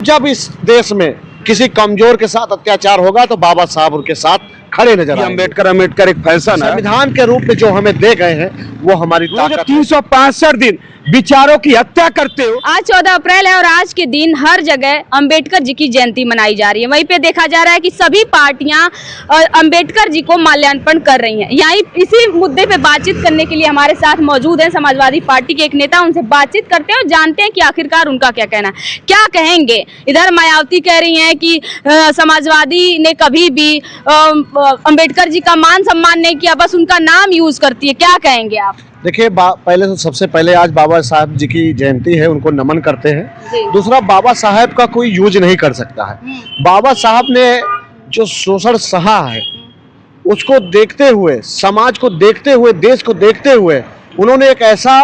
जब इस देश में किसी कमजोर के साथ अत्याचार होगा तो बाबा साहब उनके साथ खड़े नजर आएंगे। अम्बेडकर एक फैशन है। संविधान के रूप में जो हमें दे गए हैं वो हमारी ताकत 365 दिन विचारों की हत्या करते हो। आज 14 अप्रैल है और आज के दिन हर जगह अंबेडकर जी की जयंती मनाई जा रही है। वहीं पे देखा जा रहा है कि सभी पार्टियां अंबेडकर जी को माल्यार्पण कर रही हैं। यहीं इसी मुद्दे पे बातचीत करने के लिए हमारे साथ मौजूद हैं समाजवादी पार्टी के एक नेता। उनसे बातचीत करते हैं और जानते हैं कि आखिरकार उनका क्या कहना है, क्या कहेंगे। इधर मायावती कह रही हैं कि समाजवादी ने कभी भी अंबेडकर जी का मान सम्मान नहीं किया, बस उनका नाम यूज करती है। क्या कहेंगे आप? देखिए, पहले तो सबसे पहले आज बाबा साहब जी की जयंती है, उनको नमन करते हैं। दूसरा, बाबा साहब का कोई यूज नहीं कर सकता है। बाबा साहब ने जो शोषण सहा है उसको देखते हुए, समाज को देखते हुए, देश को देखते हुए उन्होंने एक ऐसा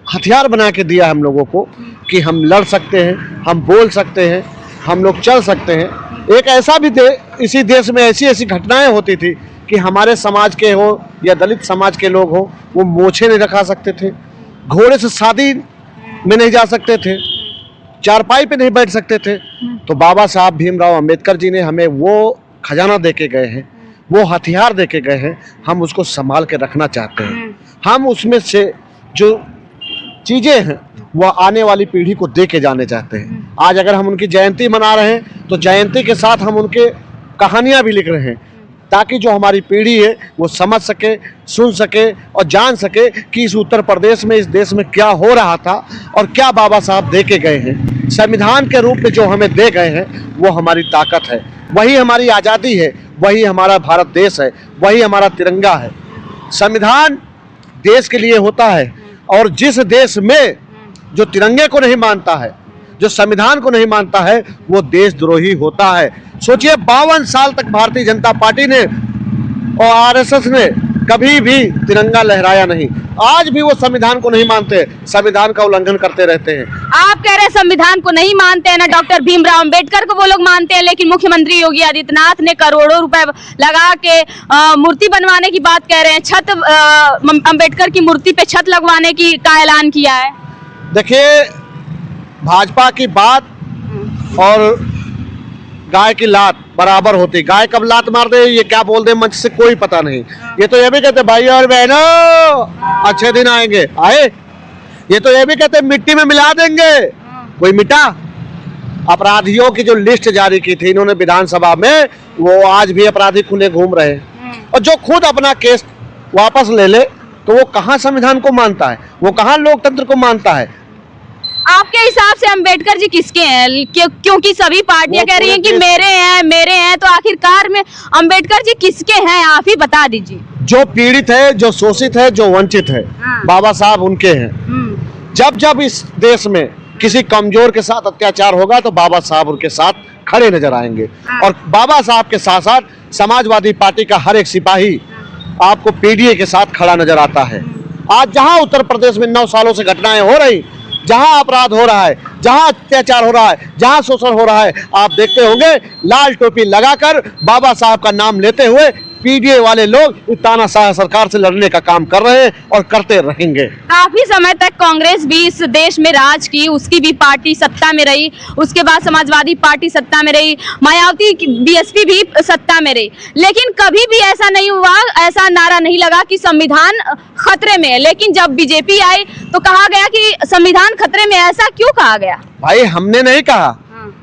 हथियार बना के दिया हम लोगों को कि हम लड़ सकते हैं, हम बोल सकते हैं, हम लोग चल सकते हैं। एक ऐसा भी इसी देश में ऐसी ऐसी घटनाएं होती थी कि हमारे समाज के हो या दलित समाज के लोग हो, वो मोछे नहीं रखा सकते थे, घोड़े से शादी में नहीं जा सकते थे, चारपाई पे नहीं बैठ सकते थे। तो बाबा साहब भीमराव अंबेडकर जी ने हमें वो खजाना दे के गए हैं, वो हथियार दे के गए हैं, हम उसको संभाल के रखना चाहते हैं। हम उसमें से जो चीज़ें हैं वह आने वाली पीढ़ी को दे के जाने चाहते हैं। आज अगर हम उनकी जयंती मना रहे हैं तो जयंती के साथ हम उनके कहानियाँ भी लिख रहे हैं ताकि जो हमारी पीढ़ी है वो समझ सके, सुन सके और जान सके कि इस उत्तर प्रदेश में, इस देश में क्या हो रहा था और क्या बाबा साहब दे के गए हैं। संविधान के रूप में जो हमें दे गए हैं वो हमारी ताकत है, वही हमारी आज़ादी है, वही हमारा भारत देश है, वही हमारा तिरंगा है। संविधान देश के लिए होता है और जिस देश में जो तिरंगे को नहीं मानता है, जो संविधान को नहीं मानता है, वो देशद्रोही होता है। सोचिए, 52 साल तक भारतीय जनता पार्टी ने और आरएसएस ने कभी भी तिरंगा लहराया नहीं। आज भी वो संविधान को नहीं मानते, संविधान का उल्लंघन करते रहते हैं। आप कह रहे हैं संविधान को नहीं मानते हैं ना, डॉक्टर भीमराव अंबेडकर को वो लोग मानते हैं, लेकिन मुख्यमंत्री योगी आदित्यनाथ ने करोड़ों रुपए लगा के मूर्ति बनवाने की बात कह रहे हैं। छत अंबेडकर की मूर्ति पे छत लगवाने का ऐलान किया है। देखिए, भाजपा की बात और गाय की लात बराबर होती। गाय कब लात मार दे, ये क्या बोल दे मंच से, कोई पता नहीं। ये तो ये भी कहते भाई और बहनों अच्छे दिन आएंगे, आए। ये तो ये भी कहते मिट्टी में मिला देंगे, कोई मिटा। अपराधियों की जो लिस्ट जारी की थी इन्होंने विधानसभा में, वो आज भी अपराधी खुले घूम रहे हैं। और जो खुद अपना केस वापस ले ले तो वो कहाँ संविधान को मानता है, वो कहाँ लोकतंत्र को मानता है। आपके हिसाब से अंबेडकर जी किसके हैं? क्योंकि सभी पार्टियां कह रही हैं कि मेरे हैं, तो आखिरकार में अंबेडकर जी किसके हैं, आप ही बता दीजिए। जो पीड़ित है, जो शोषित है, जो वंचित है, बाबा साहब उनके हैं। जब जब इस देश में किसी कमजोर के साथ अत्याचार होगा तो बाबा साहब उनके साथ खड़े नजर आएंगे। और बाबा साहब के साथ साथ समाजवादी पार्टी का हर एक सिपाही आपको पीडीए के साथ खड़ा नजर आता है। आज जहां उत्तर प्रदेश में 9 सालों से घटनाएं हो रही, जहां अपराध हो रहा है, जहां अत्याचार हो रहा है, जहां शोषण हो रहा है, आप देखते होंगे लाल टोपी लगाकर बाबा साहब का नाम लेते हुए पीडीए वाले लोग तानाशाह सरकार से लड़ने का काम कर रहे हैं और करते रहेंगे। काफी समय तक कांग्रेस भी इस देश में राज की, उसकी भी पार्टी सत्ता में रही, उसके बाद समाजवादी पार्टी सत्ता में रही, मायावती बीएसपी भी सत्ता में रही, लेकिन कभी भी ऐसा नहीं हुआ, ऐसा नारा नहीं लगा कि संविधान खतरे में है। लेकिन जब बीजेपी आई तो कहा गया कि संविधान खतरे में। ऐसा क्यों कहा गया? भाई, हमने नहीं कहा,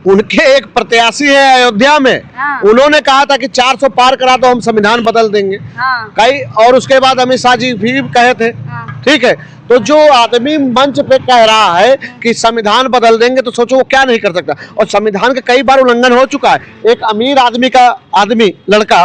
उनके एक प्रत्याशी है अयोध्या में, उन्होंने कहा था कि 400 पार करा तो हम संविधान बदल देंगे। कई और उसके बाद अमित शाह जी भी कहे थे। ठीक है, तो जो आदमी मंच पे कह रहा है कि संविधान बदल देंगे तो सोचो वो क्या नहीं कर सकता। और संविधान का कई बार उल्लंघन हो चुका है। एक अमीर आदमी लड़का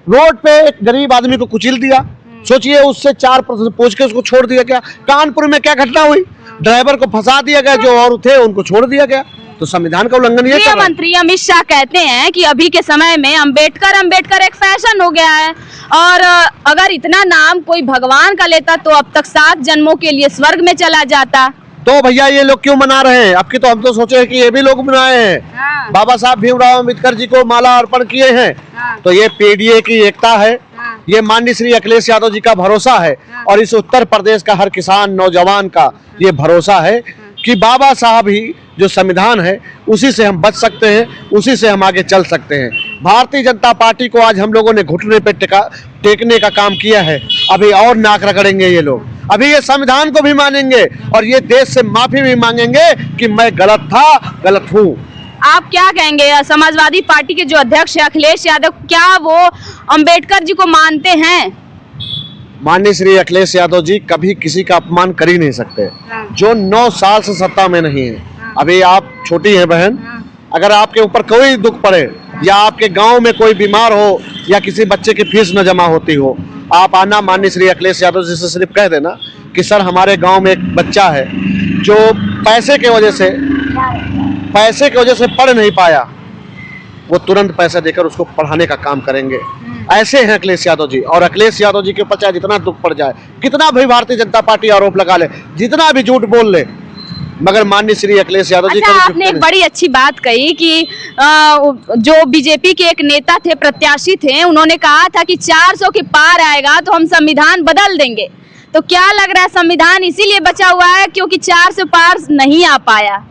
रोड पे एक गरीब आदमी को कुचल दिया, सोचिए, उससे 4 प्रश्न पूछ के उसको छोड़ दिया गया। कानपुर में क्या घटना हुई, ड्राइवर को फंसा दिया गया, जो और थे उनको छोड़ दिया गया। तो संविधान का उल्लंघन ये कर रहा है। मंत्री अमित शाह कहते हैं कि अभी के समय में अंबेडकर एक फैशन हो गया है, और अगर इतना नाम कोई भगवान का लेता तो अब तक 7 जन्मों के लिए स्वर्ग में चला जाता। तो भैया, ये लोग क्यों मना रहे हैं? अब की तो हम तो सोचे कि ये भी लोग मनाए हैं। बाबा साहब भीमराव अंबेडकर जी को माला अर्पण किए हैं, तो ये पीडीए की एकता है, ये माननीय श्री अखिलेश यादव जी का भरोसा है, और इस उत्तर प्रदेश का हर किसान नौजवान का ये भरोसा है कि बाबा साहब ही जो संविधान है उसी से हम बच सकते हैं, उसी से हम आगे चल सकते हैं। भारतीय जनता पार्टी को आज हम लोगों ने घुटने पे टेकने का काम किया है, अभी और नाक रगड़ेंगे ये लोग, अभी ये संविधान को भी मानेंगे और ये देश से माफी भी मांगेंगे कि मैं गलत था, गलत हूँ। आप क्या कहेंगे, समाजवादी पार्टी के जो अध्यक्ष है अखिलेश यादव, क्या वो अंबेडकर जी को मानते हैं? माननीय श्री अखिलेश यादव जी कभी किसी का अपमान कर ही नहीं सकते, जो 9 साल से सत्ता में नहीं है। अभी आप छोटी हैं बहन, अगर आपके ऊपर कोई दुख पड़े या आपके गांव में कोई बीमार हो या किसी बच्चे की फीस न जमा होती हो, आप आना माननीय श्री अखिलेश यादव जी से सिर्फ कह देना कि सर हमारे गांव में एक बच्चा है जो पैसे की वजह से पढ़ नहीं पाया, वो तुरंत पैसे देकर उसको पढ़ाने का काम करेंगे। ऐसे हैं अखिलेश यादव जी। और अखिलेश यादव जी के ऊपर चाहे जितना दुख पड़ जाए, कितना भी भारतीय जनता पार्टी आरोप लगा ले, जितना भी झूठ बोल ले, मगर माननीय श्री अखिलेश यादव जी। अच्छा, आपने एक बड़ी अच्छी बात कही कि जो बीजेपी के एक नेता थे, प्रत्याशी थे, उन्होंने कहा था कि 400 के पार आएगा तो हम संविधान बदल देंगे। तो क्या लग रहा है संविधान इसीलिए बचा हुआ है क्योंकि 400 पार नहीं आ पाया?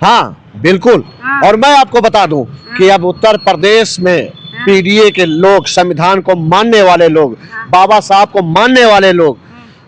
हाँ बिल्कुल। और मैं आपको बता दूं कि अब उत्तर प्रदेश में पीडीए के लोग, संविधान को मानने वाले लोग, बाबा साहब को मानने वाले लोग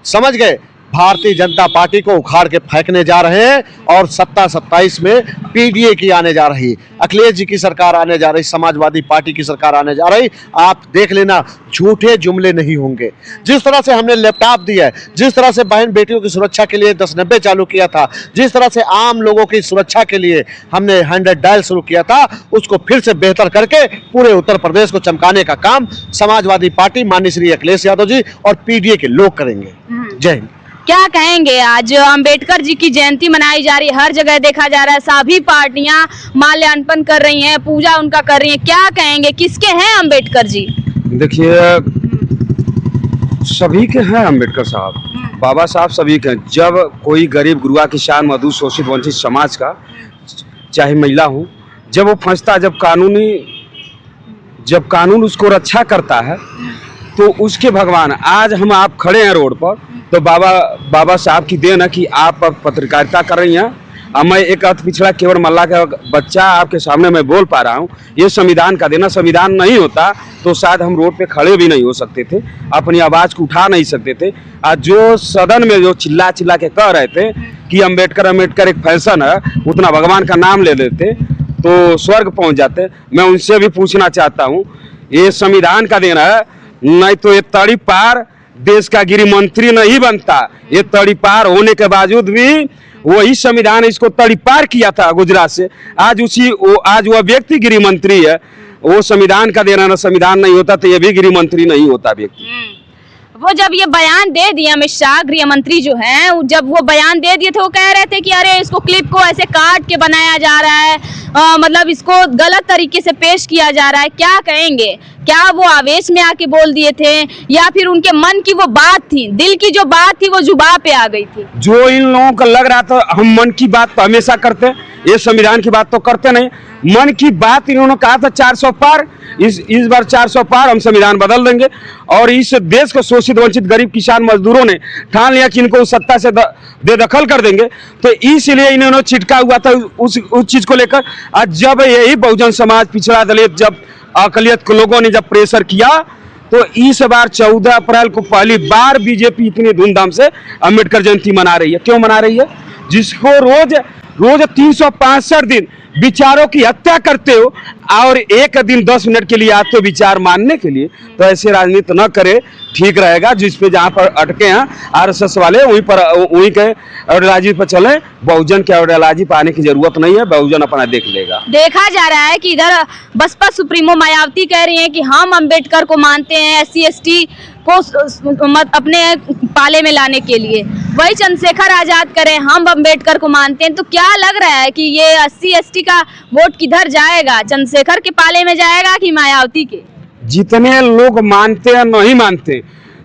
समझ गए, भारतीय जनता पार्टी को उखाड़ के फेंकने जा रहे हैं और सत्ता 27 में पीडीए की आने जा रही, अखिलेश जी की सरकार आने जा रही, समाजवादी पार्टी की सरकार आने जा रही। आप देख लेना, झूठे जुमले नहीं होंगे। जिस तरह से हमने लैपटॉप दिया है, जिस तरह से बहन बेटियों की सुरक्षा के लिए 1090 चालू किया था, जिस तरह से आम लोगों की सुरक्षा के लिए हमने 100 डायल शुरू किया था, उसको फिर से बेहतर करके पूरे उत्तर प्रदेश को चमकाने का काम समाजवादी पार्टी, माननीय श्री अखिलेश यादव जी और पीडीए के लोग करेंगे। जय हिंद। क्या कहेंगे, आज अंबेडकर जी की जयंती मनाई जा रही है, हर जगह देखा जा रहा है सभी पार्टियां माल्यार्पण कर रही हैं, पूजा उनका कर रही हैं, क्या कहेंगे, किसके हैं अंबेडकर जी? देखिए, सभी के हैं अंबेडकर साहब, बाबा साहब सभी के हैं। जब कोई गरीब, गुरुआ, किसान, मजदूर, शोषित, वंचित समाज का, चाहे महिला हो, जब वो फंसता, जब कानून उसको रक्षा करता है, तो उसके भगवान, आज हम आप खड़े हैं रोड पर, तो बाबा साहब की देन है कि आप अब पत्रकारिता कर रही हैं। अब मैं एक अति पिछड़ा केवल मल्ला का बच्चा आपके सामने मैं बोल पा रहा हूँ, ये संविधान का देना। संविधान नहीं होता तो शायद हम रोड पे खड़े भी नहीं हो सकते थे, अपनी आवाज़ को उठा नहीं सकते थे। आज जो सदन में जो चिल्ला के कह रहे थे कि अंबेडकर एक फैशन है, उतना भगवान का नाम ले लेते तो स्वर्ग पहुँच जाते। मैं उनसे भी पूछना चाहता हूँ, ये संविधान का देना है, नहीं तो ये तड़ी पार देश का गृह मंत्री नहीं बनता। ये तड़ी पार होने के बावजूद भी वही संविधान इसको तड़ी पार किया था गुजरात से। आज वह व्यक्ति गृह मंत्री है, वो संविधान का देना ना, संविधान नहीं होता तो ये भी गृह मंत्री नहीं होता व्यक्ति। वो जब ये बयान दे दिया, अमित शाह गृह मंत्री जो हैं, जब वो बयान दे दिए थे, वो कह रहे थे कि अरे इसको क्लिप को ऐसे काट के बनाया जा रहा है, मतलब इसको गलत तरीके से पेश किया जा रहा है। क्या कहेंगे, क्या वो आवेश में आके बोल दिए थे या फिर उनके मन की वो बात थी, दिल की जो बात थी वो जुबान पे आ गई थी? जो इन लोगों को लग रहा था हम मन की बात तो हमेशा करते हैं, ये संविधान की बात तो करते नहीं। मन की बात इन्होंने कहा था 400 पार, इस बार 400 पार हम संविधान बदल देंगे। और इस देश को शोषित, वंचित, गरीब, किसान, मजदूरों ने ठान लिया कि इनको सत्ता से बेदखल कर देंगे, तो इसलिए इन्होंने छिटका हुआ था उस चीज को लेकर। आज जब यही बहुजन समाज, पिछड़ा, दलित, जब अकलियत के लोगों ने जब प्रेशर किया, तो इस बार 14 अप्रैल को पहली बार बीजेपी इतनी धूमधाम से अंबेडकर जयंती मना रही है। क्यों मना रही है? जिसको रोज 365 दिन विचारों की हत्या करते हो और एक दिन 10 मिनट के लिए आते हो विचार मानने के लिए, तो ऐसे राजनीति न करे, ठीक रहेगा। जिस पे जहाँ पर अटके हैं आरएसएस वाले, वहीं के आइडियोलॉजी पर चले। बहुजन के आइडियोलॉजी पर आने की जरूरत नहीं है, बहुजन अपना देख लेगा। देखा जा रहा है कि इधर बसपा सुप्रीमो मायावती कह रही हैं कि हम अंबेडकर को मानते हैं SC ST को अपने पाले में लाने के लिए, वही चंद्रशेखर आजाद करें हम अंबेडकर को मानते हैं। तो क्या लग रहा है कि ये SC ST का वोट किधर जाएगा, चंद्रशेखर के पाले में जाएगा कि मायावती के? जितने लोग मानते हैं नहीं मानते,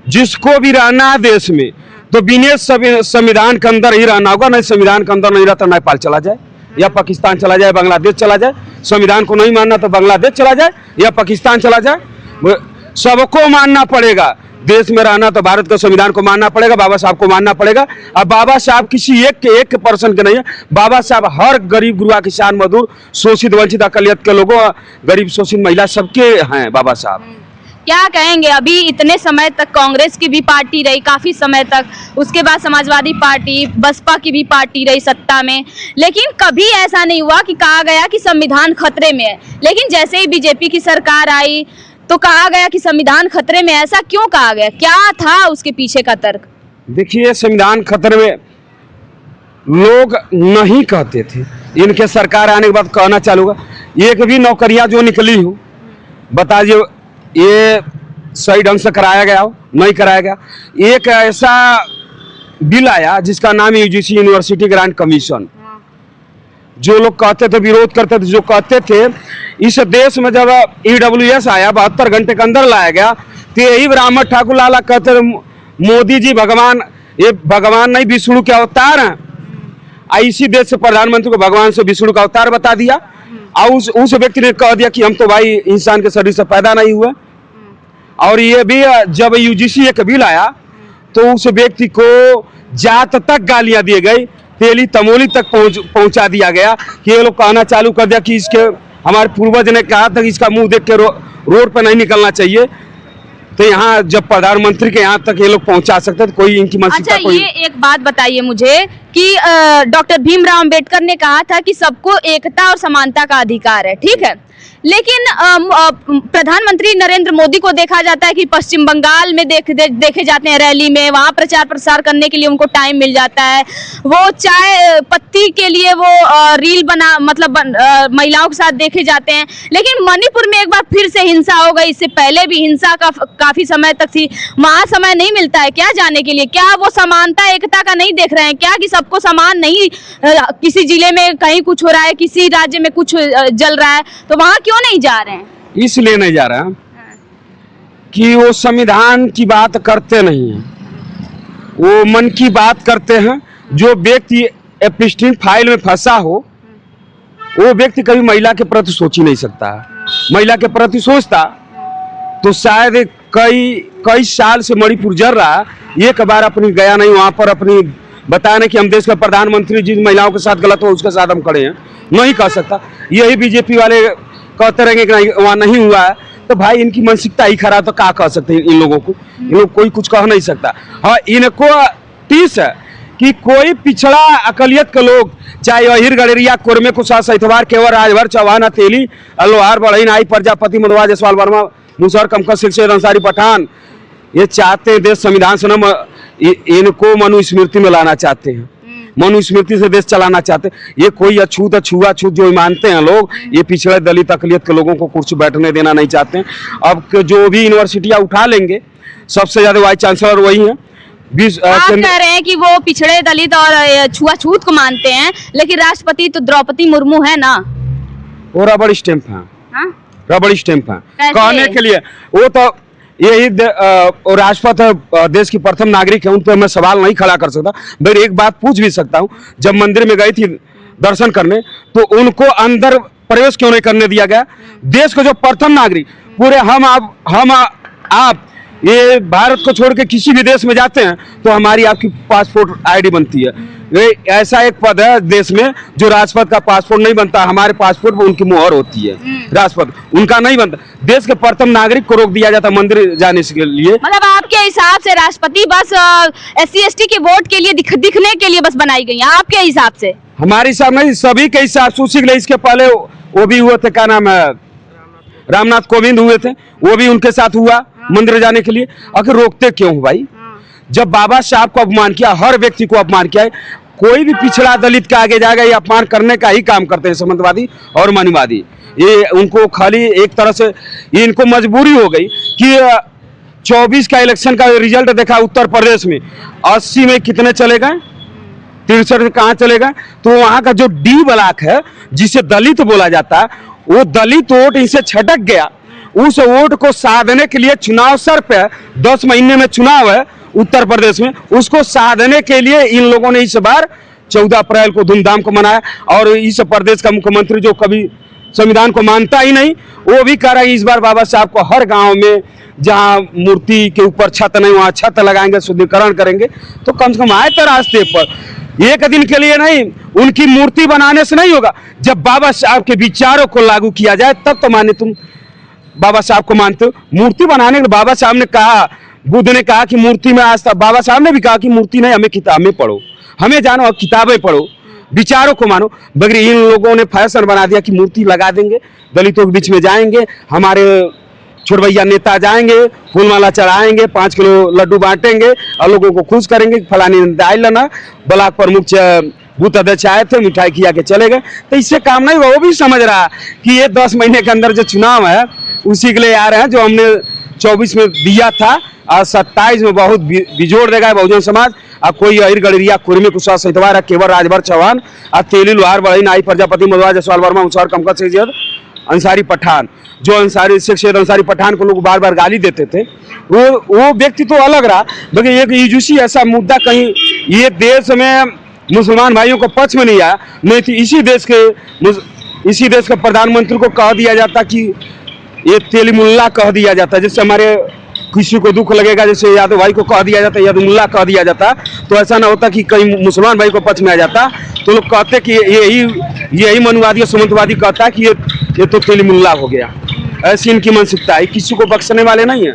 जिसको भी रहना है देश में तो बिना संविधान के अंदर ही रहना होगा। नहीं संविधान के अंदर नहीं रहता, नेपाल चला जाए या पाकिस्तान चला जाए, बांग्लादेश चला जाए। संविधान को नहीं मानना तो बांग्लादेश चला जाए या पाकिस्तान चला जाए। सबको मानना पड़ेगा। देश में रहना तो भारत के संविधान को मानना पड़ेगा, बाबा साहब को मानना पड़ेगा। अब बाबा साहब किसी एक पर्सन के नहीं है, बाबा साहब हर गरीब गुरुआ किसान मजदूर शोषित वंचित अकलियत के लोगों, गरीब शोषित महिला सबके हैं बाबा साहब। क्या कहेंगे, अभी इतने समय तक कांग्रेस की भी पार्टी रही काफी समय तक, उसके बाद समाजवादी पार्टी, बसपा की भी पार्टी रही सत्ता में, लेकिन कभी ऐसा नहीं हुआ कि कहा गया कि संविधान खतरे में है। लेकिन जैसे ही बीजेपी की सरकार आई तो कहा गया कि संविधान खतरे में। ऐसा क्यों कहा गया, क्या था उसके पीछे का तर्क? देखिए, संविधान खतरे में लोग नहीं कहते थे, इनके सरकार आने के बाद कहना चालू हुआ। एक भी नौकरियां जो निकली हो, बताइए ये सही ढंग से कराया गया हो, नहीं कराया गया। एक ऐसा बिल आया जिसका नाम यूजीसी यूनिवर्सिटी ग्रांट कमीशन, जो लोग कहते थे, विरोध करते थे, जो कहते थे इस देश में जब EWS आया 72 घंटे के अंदर लाया गया, तो यही ब्राह्मण ठाकुर लाला कहते थे मोदी जी भगवान, ये भगवान नहीं विष्णु के अवतार हैं। इसी देश से प्रधानमंत्री को भगवान से विष्णु का अवतार बता दिया, और उस व्यक्ति ने कह दिया कि हम तो भाई इंसान के शरीर से पैदा नहीं हुए। और ये भी जब यूजीसी एक बिल आया तो उस व्यक्ति को जात तक गालियां दी गई, तेली तमोली तक पहुंचा दिया गया कि ये लोग कहना चालू कर दिया कि इसके, हमारे पूर्वज ने कहा था कि इसका मुंह देख के रोड पे नहीं निकलना चाहिए। तो यहाँ जब प्रधानमंत्री के यहाँ तक ये लोग पहुंचा सकते, तो कोई इनकी मानसिकता। अच्छा, ये एक बात बताइए मुझे कि डॉक्टर भीमराव अंबेडकर ने कहा था कि सबको एकता और समानता का अधिकार है, ठीक है, लेकिन प्रधानमंत्री नरेंद्र मोदी को देखा जाता है कि पश्चिम बंगाल में देखे जाते हैं रैली में, वहाँ प्रचार प्रसार करने के लिए उनको टाइम मिल जाता है। वो चाय पत्ती के लिए वो रील बना, मतलब महिलाओं के साथ देखे जाते हैं। लेकिन मणिपुर में एक बार फिर से हिंसा हो गई, इससे पहले भी हिंसा का काफी समय तक थी। वहाँ समय नहीं मिलता है क्या जाने के लिए? क्या वो समानता एकता का नहीं देख रहे हैं क्या, कि सबको समान नहीं, किसी जिले में कहीं कुछ हो रहा है, किसी राज्य में कुछ जल रहा है, तो वहाँ क्यों नहीं जा रहे हैं? इसलिए नहीं जा रहा कि वो संविधान की बात करते नहीं हैं, वो मन की बात करते हैं। जो व्यक्ति एप्स्टीन फाइल में फंसा हो, वो व्यक्ति कभी महिला के प्रति सोच ही नहीं सकता। महिला के प्रति सोचता तो शायद कई साल से मणिपुर जल रहा, एक बार अपनी गया नहीं वहां पर अपनी बताने कि हम देश के प्रधानमंत्री जिन महिलाओं के साथ गलत हो उसके साथ हम खड़े हैं, नहीं कह सकता। यही बीजेपी वाले कहते रहेंगे कि वहाँ नहीं हुआ है, तो भाई इनकी मानसिकता ही खराब, तो क्या कह सकते हैं इन लोगों को? इन लोग कोई कुछ कह नहीं सकता। हाँ, इनको टीस है कि कोई पिछड़ा अकलियत के लोग, चाहे अहिर गडेरिया, कुरमे कुशा, सैतवार, केवर, राजभर, चौहान, तेली, लोहार, बढ़ई, नाई, प्रजापति, मधुआ, जसवाल, वर्मा, मुसहर, कमकर, सिलसिला, अंसारी, पठान, ये चाहते हैं देश संविधान से न, इनको मनुस्मृति में लाना चाहते हैं, मनुस्मृति से देश चलाना चाहते हैं। ये कोई छूआछूत जो मानते हैं लोग, ये पिछड़े दलित अकलियत के लोगों को कुर्सी बैठने देना नहीं चाहते हैं। अब जो भी यूनिवर्सिटियां उठा लेंगे, सबसे ज्यादा वाइस चांसलर वही है। आप कह रहे हैं कि वो पिछड़े दलित और छुआछूत को मानते हैं, लेकिन राष्ट्रपति तो द्रौपदी मुर्मू है ना, वो रबड़ स्टैंप है, रबड़ स्टैंप है कहने के लिए। वो तो यही राष्ट्रपति देश की प्रथम नागरिक है, उन पर मैं सवाल नहीं खड़ा कर सकता। मैं एक बात पूछ भी सकता हूँ, जब मंदिर में गई थी दर्शन करने, तो उनको अंदर प्रवेश क्यों नहीं करने दिया गया? देश के जो प्रथम नागरिक, पूरे हम आप ये भारत को छोड़ के किसी भी देश में जाते हैं तो हमारी आपकी पासपोर्ट आईडी बनती है। ऐसा एक पद है देश में जो राष्ट्रपति का पासपोर्ट नहीं बनता, हमारे पासपोर्ट पर उनकी मुहर होती है, राष्ट्रपति उनका नहीं बनता। देश के प्रथम नागरिक को रोक दिया जाता मंदिर जाने के लिए। मतलब आपके हिसाब से राष्ट्रपति बस SC/ST के वोट के लिए दिखने के लिए बस बनाई गई है आपके हिसाब से? हमारे हिसाब नहीं, सभी के हिसाब। सुशील, इसके पहले वो भी हुए थे, क्या नाम है, रामनाथ कोविंद हुए थे, वो भी उनके साथ हुआ मंदिर जाने के लिए। आखिर रोकते क्यों भाई? जब बाबा साहब को अपमान किया, हर व्यक्ति को अपमान किया है, कोई भी पिछड़ा दलित के आगे जाएगा, ये अपमान करने का ही काम करते हैं सामंतवादी और मनुवादी। ये उनको खाली एक तरह से इनको मजबूरी हो गई कि 24 का इलेक्शन का रिजल्ट देखा उत्तर प्रदेश में, 80 में कितने चले गए, 63 में कहाँ चले गए? तो वहाँ का जो D ब्लॉक है, जिसे दलित बोला जाता है, वो दलित वोट इनसे छटक गया। उस वोट को साधने के लिए चुनाव सर पे 10 महीने में चुनाव है उत्तर प्रदेश में, उसको साधने के लिए इन लोगों ने इस बार 14 अप्रैल को धूमधाम को मनाया। और इस प्रदेश का मुख्यमंत्री जो कभी संविधान को मानता ही नहीं, वो भी कह रहा है इस बार बाबा साहब को हर गांव में जहां मूर्ति के ऊपर छत नहीं वहां छत लगाएंगे, शुद्धिकरण करेंगे। तो कम से कम आए तो रास्ते पर, एक दिन के लिए नहीं, उनकी मूर्ति बनाने से नहीं होगा। जब बाबा साहब के विचारों को लागू किया जाए तब तो माने तुम बाबा साहब को मानते हो। मूर्ति बनाने के बाबा साहब ने कहा, बुद्ध ने कहा कि मूर्ति में आस्था, बाबा साहब ने भी कहा कि मूर्ति नहीं, हमें किताबें पढ़ो, हमें जानो और किताबें पढ़ो, विचारों को मानो। मगर इन लोगों ने फैशन बना दिया कि मूर्ति लगा देंगे, दलितों के बीच में जाएंगे, हमारे छुड़वैया नेता जाएंगे, फूलमाला चढ़ाएंगे, 5 किलो लड्डू बांटेंगे और लोगों को खुश करेंगे। फलानी दाई लना ब्लॉक प्रमुख बूथ अध्यक्ष आए थे, मिठाई खिया के चले गए। तो इससे काम नहीं हुआ। वो भी समझ रहा कि ये 10 महीने के अंदर जो चुनाव है उसी के लिए आ रहे हैं, जो हमने 24 में दिया था और 27 में बहुत बिजोड़ देगा बहुजन समाज। और कोई अहिर गड़रिया कुर्मी कुशा सहितवार केवल राजभर चौहान और तेली लोहार बड़ई नाई प्रजापति मधुआ जसवाल वर्मा मुसहर कमकत शेख सैयद अंसारी पठान, जो अंसारी शेख सैयद अंसारी पठान को लोग बार बार गाली देते थे, वो व्यक्ति तो अलग रहा। लेकिन एक यूजुसी ऐसा मुद्दा कहीं ये देश में मुसलमान भाइयों को पक्ष में नहीं आया, नहीं तो इसी देश के प्रधानमंत्री को कह दिया जाता कि ये तेली मुल्ला कह दिया जाता, जिससे हमारे किसी को दुख लगेगा, जैसे यादव भाई को कह दिया जाता, यादव मुल्ला कह दिया जाता, तो ऐसा ना होता कि कहीं मुसलमान भाई को पक्ष में आ जाता तो लोग कहते कि यही मनुवादी और सुमंतवादी कहता कि ये तो तेली मुल्ला हो गया। ऐसी इनकी मानसिकता है, किसी को बख्शने वाले नहीं है।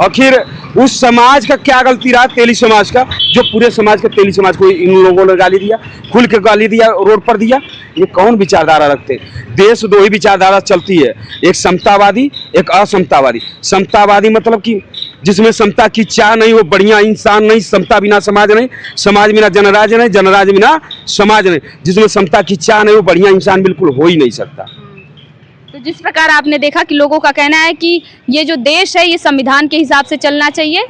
आखिर उस समाज का क्या गलती रहा, तेली समाज का, जो पूरे समाज के तेली समाज को इन लोगों ने गाली दिया, खुल के गाली दिया, रोड पर दिया। ये कौन विचारधारा रखते? देश 2 ही विचारधारा चलती है, एक समतावादी, एक असमतावादी। समतावादी मतलब कि जिसमें समता की चाह नहीं, वो बढ़िया इंसान नहीं। समता बिना समाज नहीं, समाज बिना जनराज्य नहीं, जनराज्य बिना समाज नहीं। जिसमें समता की चाह नहीं, वो बढ़िया इंसान बिल्कुल हो ही नहीं सकता। तो जिस प्रकार आपने देखा कि लोगों का कहना है कि ये जो देश है ये संविधान के हिसाब से चलना चाहिए।